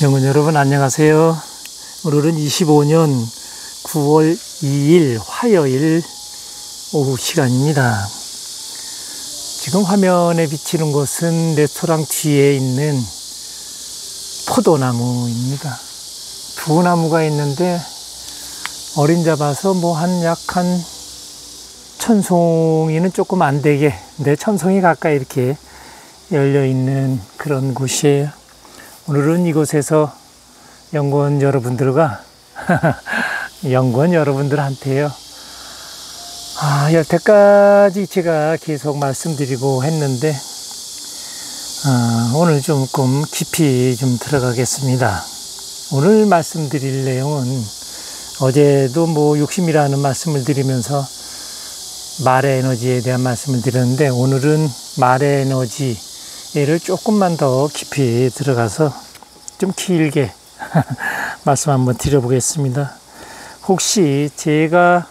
영혼 여러분 안녕하세요. 오늘은 25년 9월 2일 화요일 오후 시간입니다. 지금 화면에 비치는 곳은 레스토랑 뒤에 있는 포도나무입니다. 두 나무가 있는데 어림잡아서 약 한 천송이는 조금 안 되게 천송이 가까이 이렇게 열려있는 그런 곳이에요. 오늘은 이곳에서 연구원 여러분들한테요. 여태까지 제가 계속 말씀드리고 했는데, 오늘 조금 깊이 좀 들어가겠습니다. 오늘 말씀드릴 내용은 어제도 욕심이라는 말씀을 드리면서 말의 에너지에 대한 말씀을 드렸는데, 오늘은 말의 에너지를 조금만 더 깊이 들어가서 좀 길게 말씀 한번 드려보겠습니다. 혹시 제가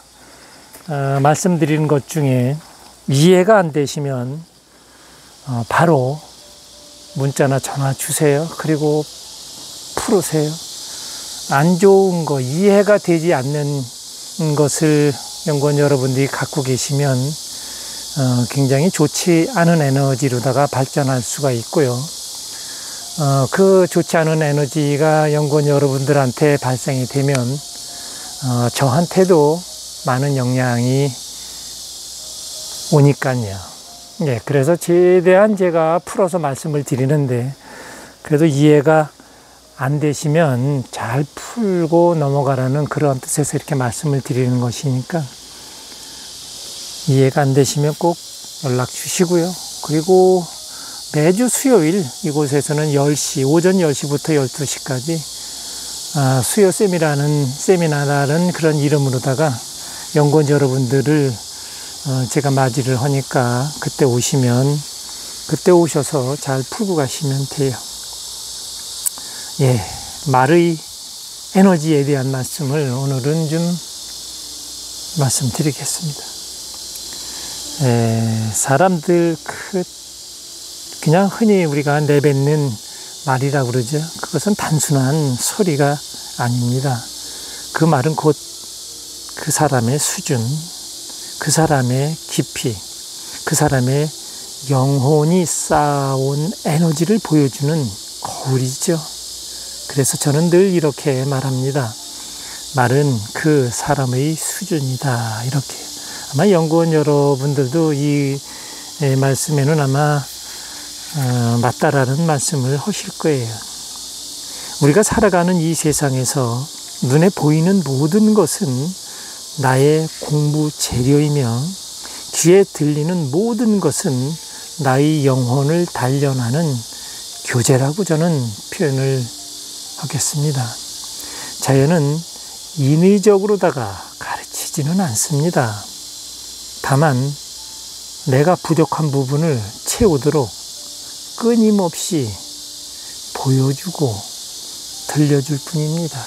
말씀드리는 것 중에 이해가 안 되시면 바로 문자나 전화 주세요. 그리고 풀으세요. 안 좋은 거, 이해가 되지 않는 것을 연구원 여러분들이 갖고 계시면 굉장히 좋지 않은 에너지로다가 발전할 수가 있고요. 그 좋지 않은 에너지가 연구원 여러분들한테 발생이 되면 저한테도 많은 영향이 오니까요. 그래서 최대한 제가 풀어서 말씀을 드리는데, 그래도 이해가 안 되시면 잘 풀고 넘어가라는 그런 뜻에서 이렇게 말씀을 드리는 것이니까, 이해가 안 되시면 꼭 연락 주시고요. 그리고 매주 수요일 이곳에서는 오전 10시부터 12시까지 수요 세미나라는 그런 이름으로다가 연구원 여러분들을 제가 맞이를 하니까 그때 오셔서 잘 풀고 가시면 돼요. 말의 에너지에 대한 말씀을 오늘은 좀 말씀드리겠습니다. 사람들 그냥 흔히 우리가 내뱉는 말이라고 그러죠. 그것은 단순한 소리가 아닙니다. 그 말은 곧 그 사람의 수준, 그 사람의 깊이, 그 사람의 영혼이 쌓아온 에너지를 보여주는 거울이죠. 그래서 저는 늘 이렇게 말합니다. 말은 그 사람의 수준이다. 이렇게. 아마 연구원 여러분들도 이 말씀에는 아마 맞다라는 말씀을 하실 거예요. 우리가 살아가는 이 세상에서 눈에 보이는 모든 것은 나의 공부 재료이며, 귀에 들리는 모든 것은 나의 영혼을 단련하는 교재라고 저는 표현을 하겠습니다. 자연은 인위적으로다가 가르치지는 않습니다. 다만 내가 부족한 부분을 채우도록 끊임없이 보여주고 들려줄 뿐입니다.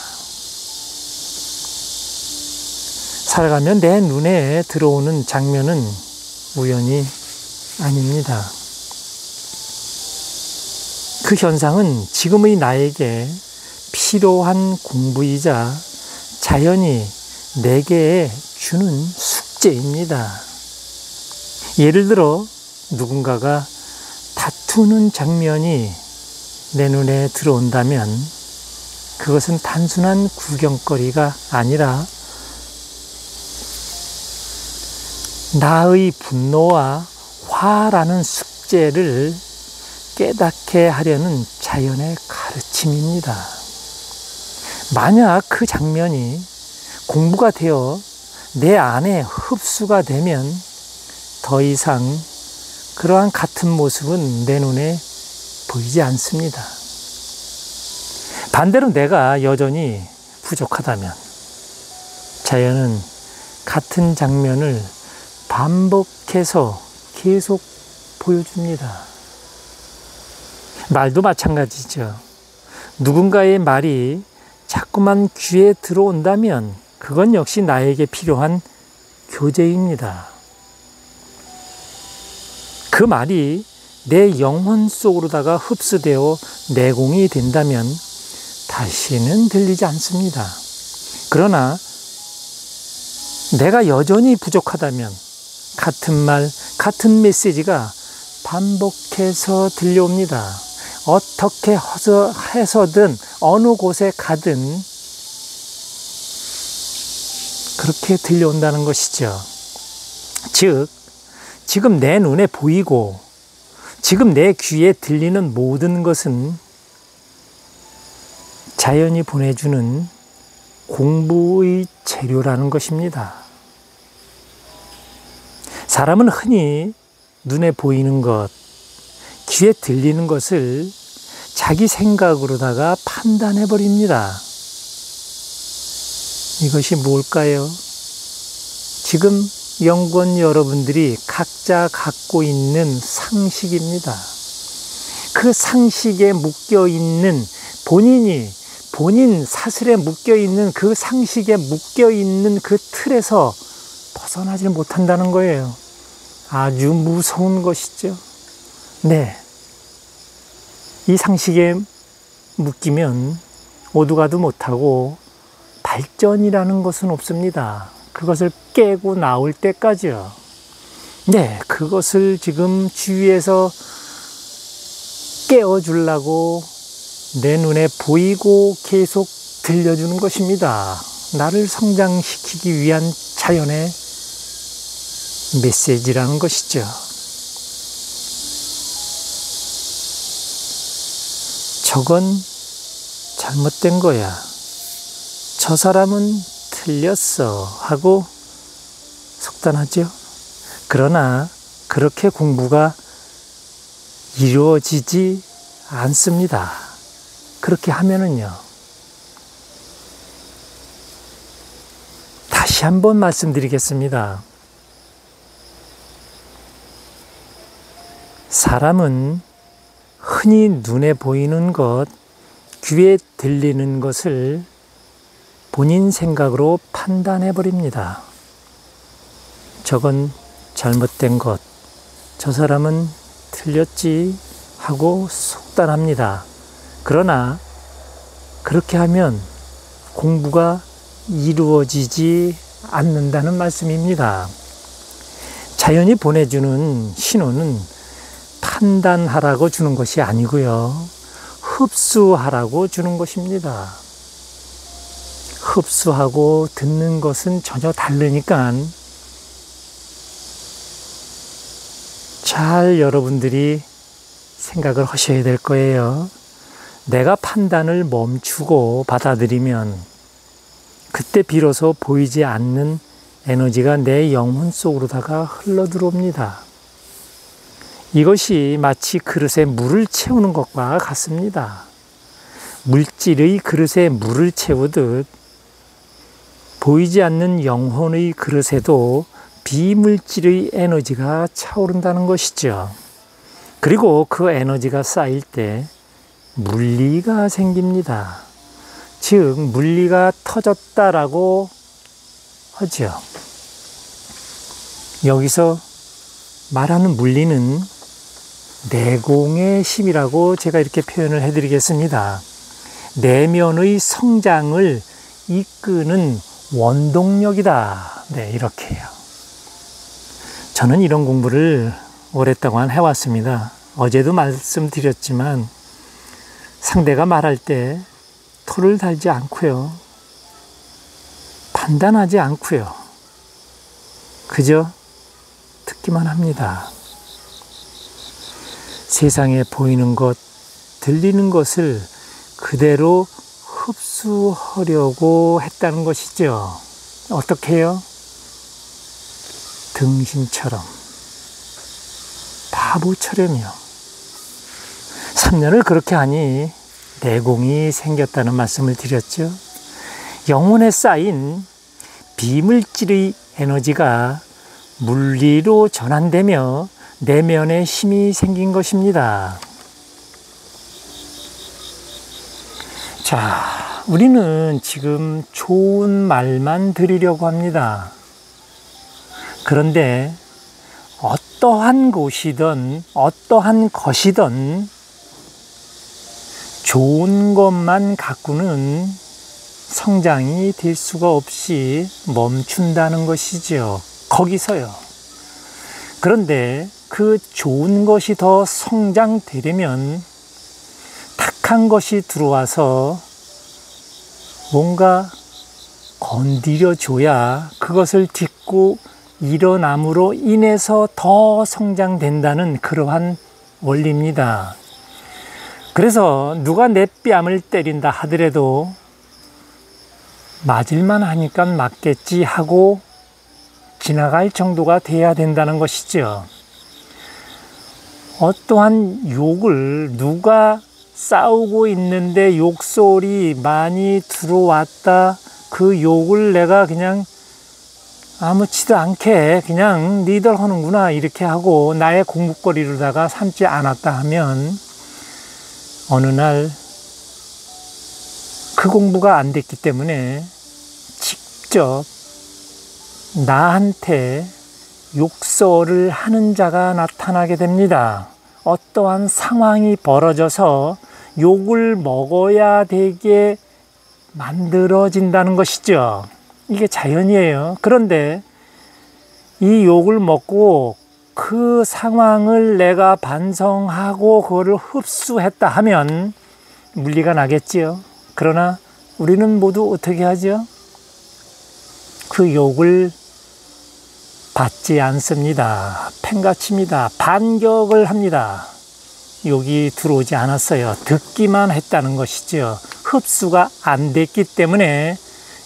살아가면 내 눈에 들어오는 장면은 우연이 아닙니다. 그 현상은 지금의 나에게 필요한 공부이자 자연이 내게 주는 숙제입니다. 예를 들어 누군가가 다투는 장면이 내 눈에 들어온다면 그것은 단순한 구경거리가 아니라 나의 분노와 화라는 숙제를 깨닫게 하려는 자연의 가르침입니다. 만약 그 장면이 공부가 되어 내 안에 흡수가 되면 더 이상 그러한 같은 모습은 내 눈에 보이지 않습니다. 반대로 내가 여전히 부족하다면 자연은 같은 장면을 반복해서 계속 보여줍니다. 말도 마찬가지죠. 누군가의 말이 자꾸만 귀에 들어온다면 그건 역시 나에게 필요한 교재입니다. 그 말이 내 영혼 속으로다가 흡수되어 내공이 된다면 다시는 들리지 않습니다. 그러나 내가 여전히 부족하다면 같은 말, 같은 메시지가 반복해서 들려옵니다. 어떻게 해서든 어느 곳에 가든 그렇게 들려온다는 것이죠. 즉, 지금 내 눈에 보이고 지금 내 귀에 들리는 모든 것은 자연이 보내주는 공부의 재료라는 것입니다. 사람은 흔히 눈에 보이는 것, 귀에 들리는 것을 자기 생각으로다가 판단해 버립니다. 이것이 뭘까요? 지금 연구원 여러분들이 각자 갖고 있는 상식입니다. 그 상식에 묶여있는 본인 사슬에 묶여있는 그 상식에 묶여있는 그 틀에서 벗어나지 못한다는 거예요. 아주 무서운 것이죠. 네. 이 상식에 묶이면 오도 가도 못하고 발전이라는 것은 없습니다. 그것을 깨고 나올 때까지요. 네, 그것을 지금 주위에서 깨워주려고 내 눈에 보이고 계속 들려주는 것입니다. 나를 성장시키기 위한 자연의 메시지라는 것이죠. 저건 잘못된 거야. 저 사람은 틀렸어 하고 속단하죠. 그러나 그렇게 공부가 이루어지지 않습니다. 그렇게 하면은요. 다시 한번 말씀드리겠습니다. 사람은 흔히 눈에 보이는 것, 귀에 들리는 것을 본인 생각으로 판단해 버립니다. 저건 잘못된 것, 저 사람은 틀렸지 하고 속단합니다. 그러나 그렇게 하면 공부가 이루어지지 않는다는 말씀입니다. 자연이 보내주는 신호는 판단하라고 주는 것이 아니고요. 흡수하라고 주는 것입니다. 흡수하고 듣는 것은 전혀 다르니까 잘 여러분들이 생각을 하셔야 될 거예요. 내가 판단을 멈추고 받아들이면 그때 비로소 보이지 않는 에너지가 내 영혼 속으로다가 흘러 들어옵니다. 이것이 마치 그릇에 물을 채우는 것과 같습니다. 물질의 그릇에 물을 채우듯 보이지 않는 영혼의 그릇에도 비물질의 에너지가 차오른다는 것이죠. 그리고 그 에너지가 쌓일 때 물리가 생깁니다. 즉 물리가 터졌다라고 하죠. 여기서 말하는 물리는 내공의 힘이라고 제가 이렇게 표현을 해드리겠습니다. 내면의 성장을 이끄는 원동력이다. 네, 이렇게요. 저는 이런 공부를 오랫동안 해왔습니다. 어제도 말씀드렸지만 상대가 말할 때 토를 달지 않고요. 판단하지 않고요. 그저 듣기만 합니다. 세상에 보이는 것, 들리는 것을 그대로 흡수하려고 했다는 것이죠. 어떻게 해요? 등신처럼, 바보처럼요. 3년을 그렇게 하니 내공이 생겼다는 말씀을 드렸죠. 영혼에 쌓인 비물질의 에너지가 물리로 전환되며 내면에 힘이 생긴 것입니다. 자, 우리는 지금 좋은 말만 드리려고 합니다. 그런데 어떠한 곳이든 어떠한 것이든 좋은 것만 갖고는 성장이 될 수가 없이 멈춘다는 것이죠. 거기서요. 그런데 그 좋은 것이 더 성장되려면 탁한 것이 들어와서 뭔가 건드려줘야 그것을 딛고 일어남으로 인해서 더 성장된다는 그러한 원리입니다. 그래서 누가 내 뺨을 때린다 하더라도 맞을만 하니까 맞겠지 하고 지나갈 정도가 돼야 된다는 것이죠. 어떠한 욕을 누가 싸우고 있는데 욕설이 많이 들어왔다, 그 욕을 내가 그냥 아무렇지도 않게 그냥 니들 하는구나 이렇게 하고 나의 공부거리로다가 삼지 않았다 하면 어느 날 그 공부가 안 됐기 때문에 직접 나한테 욕설을 하는 자가 나타나게 됩니다. 어떠한 상황이 벌어져서 욕을 먹어야 되게 만들어진다는 것이죠. 이게 자연이에요. 그런데 이 욕을 먹고 그 상황을 내가 반성하고 그거를 흡수했다 하면 물리가 나겠지요. 그러나 우리는 모두 어떻게 하죠? 그 욕을 받지 않습니다. 팽가칩니다. 반격을 합니다. 욕이 들어오지 않았어요. 듣기만 했다는 것이죠. 흡수가 안 됐기 때문에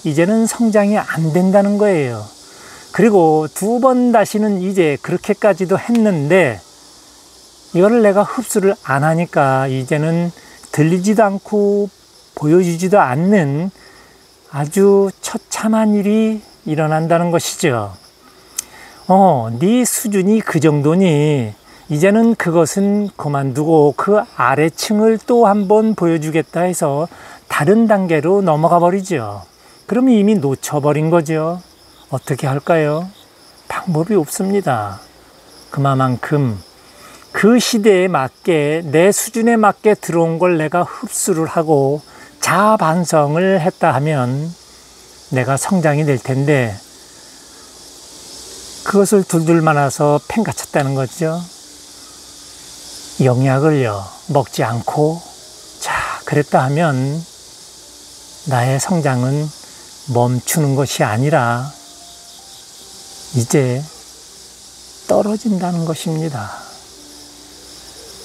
이제는 성장이 안 된다는 거예요. 그리고 두 번 다시는 이제 그렇게까지도 했는데 이거를 내가 흡수를 안 하니까 이제는 들리지도 않고 보여주지도 않는 아주 처참한 일이 일어난다는 것이죠. 네 수준이 그 정도니 이제는 그것은 그만두고 그 아래층을 또 한번 보여주겠다 해서 다른 단계로 넘어가 버리죠. 그러면 이미 놓쳐버린 거죠. 어떻게 할까요? 방법이 없습니다. 그만큼 그 시대에 맞게 내 수준에 맞게 들어온 걸 내가 흡수를 하고 자아 반성을 했다 하면 내가 성장이 될 텐데 그것을 둘둘 말아서 팽가쳤다는 거죠. 영약을요 먹지 않고 자 그랬다 하면 나의 성장은 멈추는 것이 아니라 이제 떨어진다는 것입니다.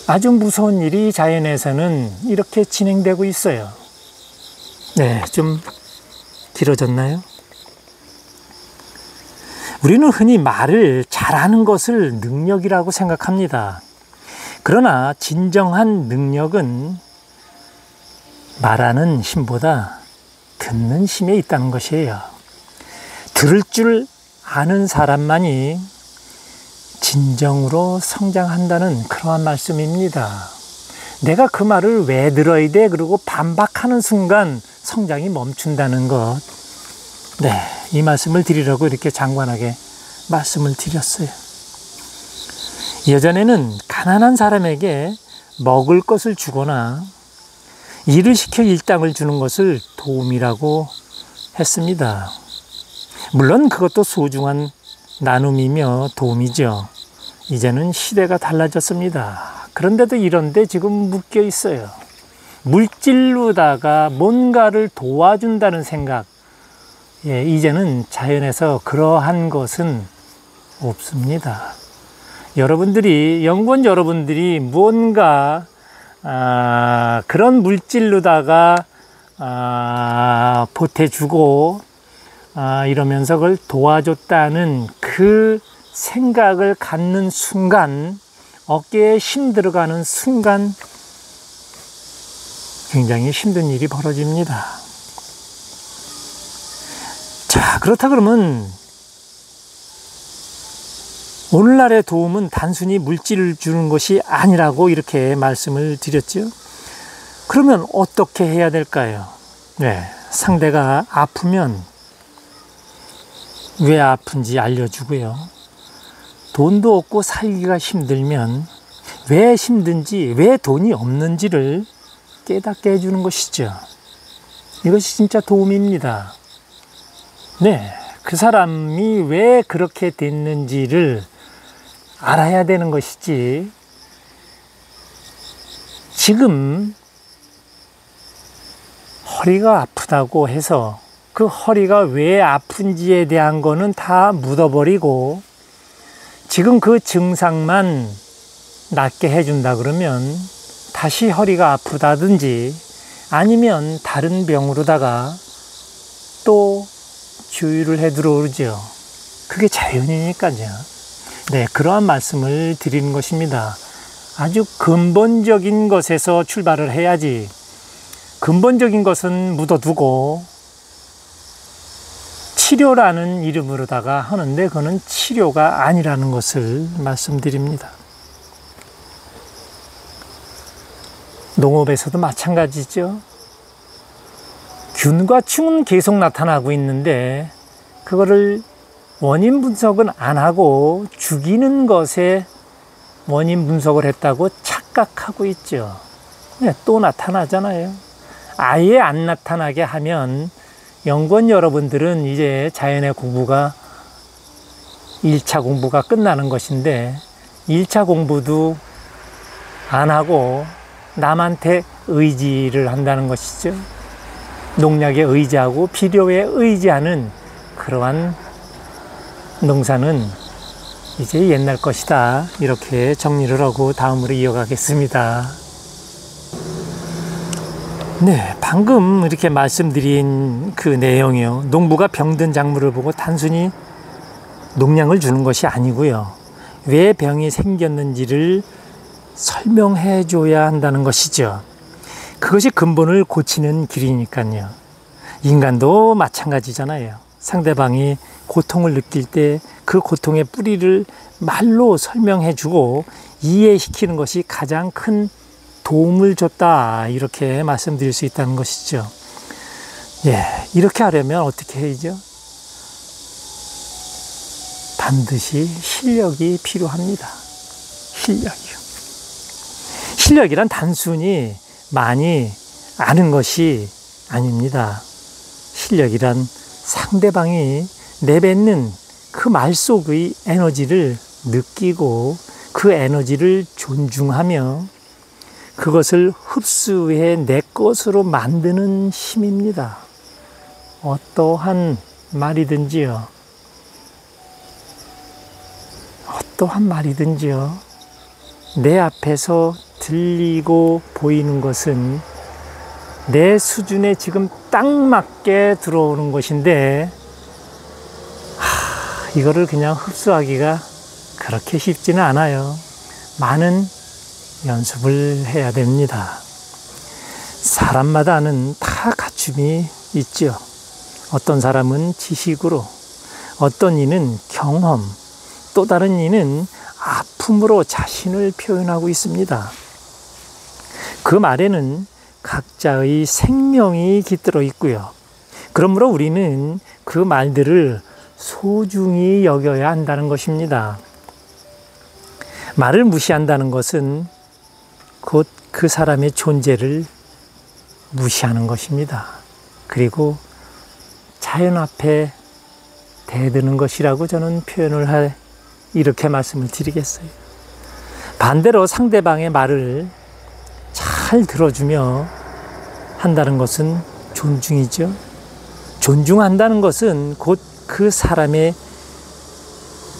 아주 무서운 일이 자연에서는 이렇게 진행되고 있어요. 네, 좀 길어졌나요? 우리는 흔히 말을 잘하는 것을 능력이라고 생각합니다. 그러나 진정한 능력은 말하는 힘보다 듣는 힘에 있다는 것이에요. 들을 줄 아는 사람만이 진정으로 성장한다는 그러한 말씀입니다. 내가 그 말을 왜 들어야 돼? 그리고 반박하는 순간 성장이 멈춘다는 것. 네, 이 말씀을 드리려고 이렇게 장관하게 말씀을 드렸어요. 예전에는 가난한 사람에게 먹을 것을 주거나 일을 시켜 일당을 주는 것을 도움이라고 했습니다. 물론 그것도 소중한 나눔이며 도움이죠. 이제는 시대가 달라졌습니다. 그런데도 이런데 지금 묶여 있어요. 물질로다가 뭔가를 도와준다는 생각. 이제는 자연에서 그러한 것은 없습니다. 연구원 여러분들이 뭔가 그런 물질로다가 보태주고 이러면서 그걸 도와줬다는 그 생각을 갖는 순간, 어깨에 힘 들어가는 순간 굉장히 힘든 일이 벌어집니다. 자, 그렇다 그러면 오늘날의 도움은 단순히 물질을 주는 것이 아니라고 이렇게 말씀을 드렸죠. 그러면 어떻게 해야 될까요? 네, 상대가 아프면 왜 아픈지 알려주고요. 돈도 없고 살기가 힘들면 왜 힘든지, 왜 돈이 없는지를 깨닫게 해주는 것이죠. 이것이 진짜 도움입니다. 네, 그 사람이 왜 그렇게 됐는지를 알아야 되는 것이지, 지금 허리가 아프다고 해서 그 허리가 왜 아픈지에 대한 거는 다 묻어버리고 지금 그 증상만 낫게 해준다 그러면 다시 허리가 아프다든지 아니면 다른 병으로다가 또 주의를 해 들어오죠. 그게 자연이니까요. 네, 그러한 말씀을 드리는 것입니다. 아주 근본적인 것에서 출발을 해야지, 근본적인 것은 묻어두고 치료라는 이름으로다가 하는데 그거는 치료가 아니라는 것을 말씀드립니다. 농업에서도 마찬가지죠. 균과 충은 계속 나타나고 있는데 그거를 원인 분석은 안 하고 죽이는 것에 원인 분석을 했다고 착각하고 있죠. 네, 또 나타나잖아요. 아예 안 나타나게 하면 연구원 여러분들은 이제 자연의 공부가 1차 공부가 끝나는 것인데 1차 공부도 안 하고 남한테 의지를 한다는 것이죠. 농약에 의지하고 비료에 의지하는 그러한 농사는 이제 옛날 것이다. 이렇게 정리를 하고 다음으로 이어가겠습니다. 네, 방금 이렇게 말씀드린 그 내용이요. 농부가 병든 작물을 보고 단순히 농약을 주는 것이 아니고요. 왜 병이 생겼는지를 설명해 줘야 한다는 것이죠. 그것이 근본을 고치는 길이니까요. 인간도 마찬가지잖아요. 상대방이 고통을 느낄 때 그 고통의 뿌리를 말로 설명해 주고 이해시키는 것이 가장 큰 도움을 줬다. 이렇게 말씀드릴 수 있다는 것이죠. 예, 이렇게 하려면 어떻게 해야죠? 반드시 실력이 필요합니다. 실력이요. 실력이란 단순히 많이 아는 것이 아닙니다. 실력이란 상대방이 내뱉는 그 말 속의 에너지를 느끼고 그 에너지를 존중하며 그것을 흡수해 내 것으로 만드는 힘입니다. 어떠한 말이든지요. 어떠한 말이든지요. 내 앞에서 들리고 보이는 것은 내 수준에 지금 딱 맞게 들어오는 것인데 이거를 그냥 흡수하기가 그렇게 쉽지는 않아요. 많은 연습을 해야 됩니다. 사람마다는 다 갖춤이 있죠. 어떤 사람은 지식으로, 어떤 이는 경험, 또 다른 이는 아픔으로 자신을 표현하고 있습니다. 그 말에는 각자의 생명이 깃들어 있고요. 그러므로 우리는 그 말들을 소중히 여겨야 한다는 것입니다. 말을 무시한다는 것은 곧 그 사람의 존재를 무시하는 것입니다. 그리고 자연 앞에 대드는 것이라고 저는 표현을 이렇게 말씀을 드리겠어요. 반대로 상대방의 말을 잘 들어주며 한다는 것은 존중이죠. 존중한다는 것은 곧 그 사람의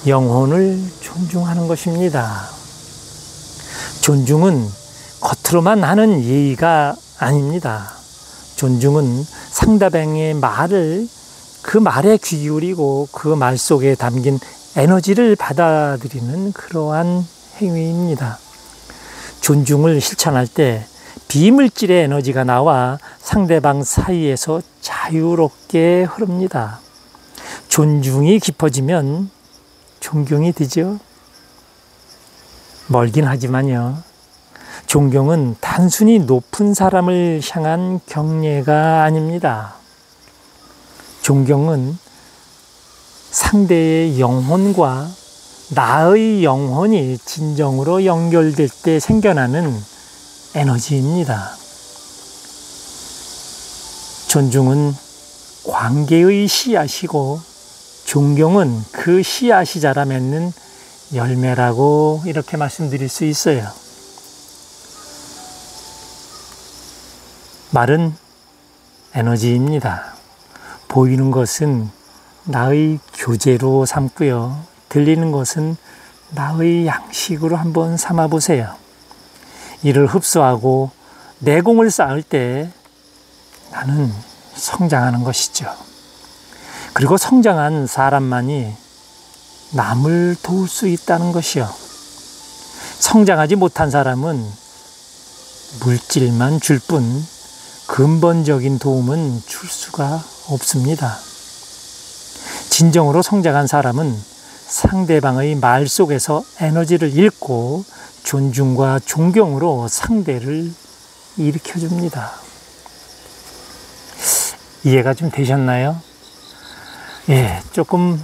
영혼을 존중하는 것입니다. 존중은 겉으로만 하는 예의가 아닙니다. 존중은 상대방의 말을 그 말에 귀 기울이고 그 말 속에 담긴 에너지를 받아들이는 그러한 행위입니다. 존중을 실천할 때 비물질의 에너지가 나와 상대방 사이에서 자유롭게 흐릅니다. 존중이 깊어지면 존경이 되죠. 멀긴 하지만요. 존경은 단순히 높은 사람을 향한 경례가 아닙니다. 존경은 상대의 영혼과 나의 영혼이 진정으로 연결될 때 생겨나는 에너지입니다. 존중은 관계의 씨앗이고 존경은 그 씨앗이 자라 맺는 열매라고 이렇게 말씀드릴 수 있어요. 말은 에너지입니다. 보이는 것은 나의 교재로 삼고요. 들리는 것은 나의 양식으로 한번 삼아 보세요. 이를 흡수하고 내공을 쌓을 때 나는 성장하는 것이죠. 그리고 성장한 사람만이 남을 도울 수 있다는 것이요. 성장하지 못한 사람은 물질만 줄 뿐 근본적인 도움은 줄 수가 없습니다. 진정으로 성장한 사람은 상대방의 말 속에서 에너지를 잃고 존중과 존경으로 상대를 일으켜줍니다. 이해가 좀 되셨나요? 예, 조금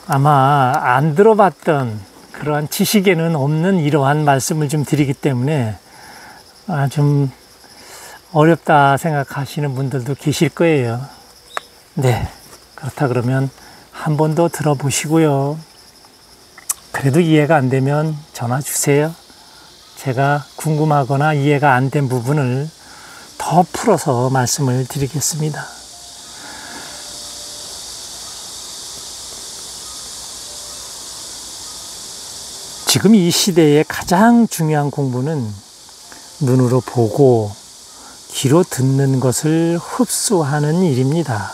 아마 안 들어봤던 그러한 지식에는 없는 이러한 말씀을 좀 드리기 때문에 좀 어렵다 생각하시는 분들도 계실 거예요. 네, 그렇다 그러면 한 번 더 들어보시고요. 그래도 이해가 안 되면 전화 주세요. 제가 궁금하거나 이해가 안 된 부분을 더 풀어서 말씀을 드리겠습니다. 지금 이 시대의 가장 중요한 공부는 눈으로 보고 귀로 듣는 것을 흡수하는 일입니다.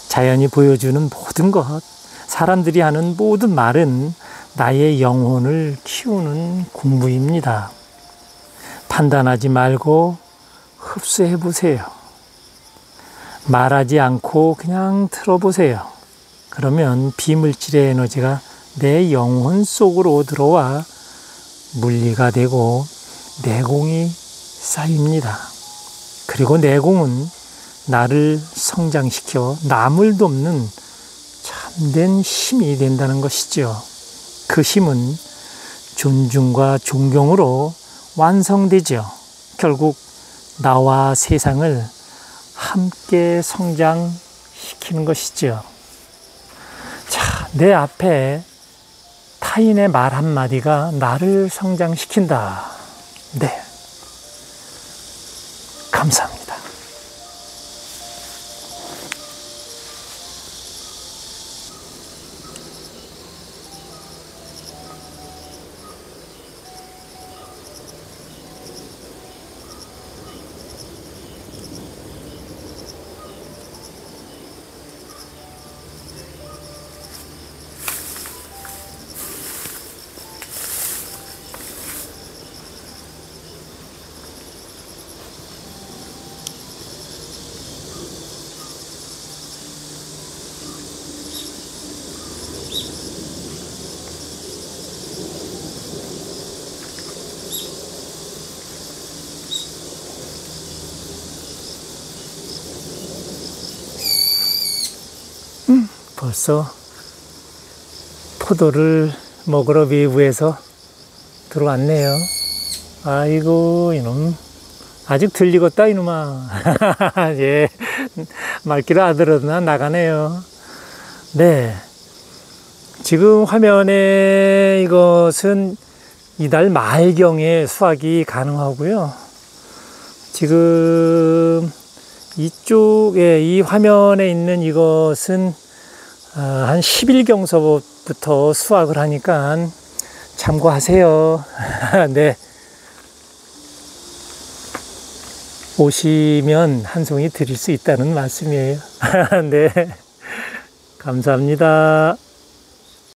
자연이 보여주는 모든 것, 사람들이 하는 모든 말은 나의 영혼을 키우는 공부입니다. 판단하지 말고 흡수해 보세요. 말하지 않고 그냥 들어보세요. 그러면 비물질의 에너지가 내 영혼 속으로 들어와 물리가 되고 내공이 쌓입니다. 그리고 내공은 나를 성장시켜 남을 돕는 참된 힘이 된다는 것이죠. 그 힘은 존중과 존경으로 완성되죠. 결국 나와 세상을 함께 성장시키는 것이죠. 자, 내 앞에 타인의 말 한마디가 나를 성장시킨다. 네. 감사합니다. 벌써 포도를 먹으러 외부에서 들어왔네요. 아이고 이놈 아직 들리겠다 이놈아. 예, 말귀를 알아들었나 나가네요. 네, 지금 화면에 이것은 이달 말경에 수확이 가능하고요. 지금 이쪽에 이 화면에 있는 이것은 한 10일경서부터 수확을 하니까 참고하세요. 네. 오시면 한 송이 드릴 수 있다는 말씀이에요. 네. 감사합니다.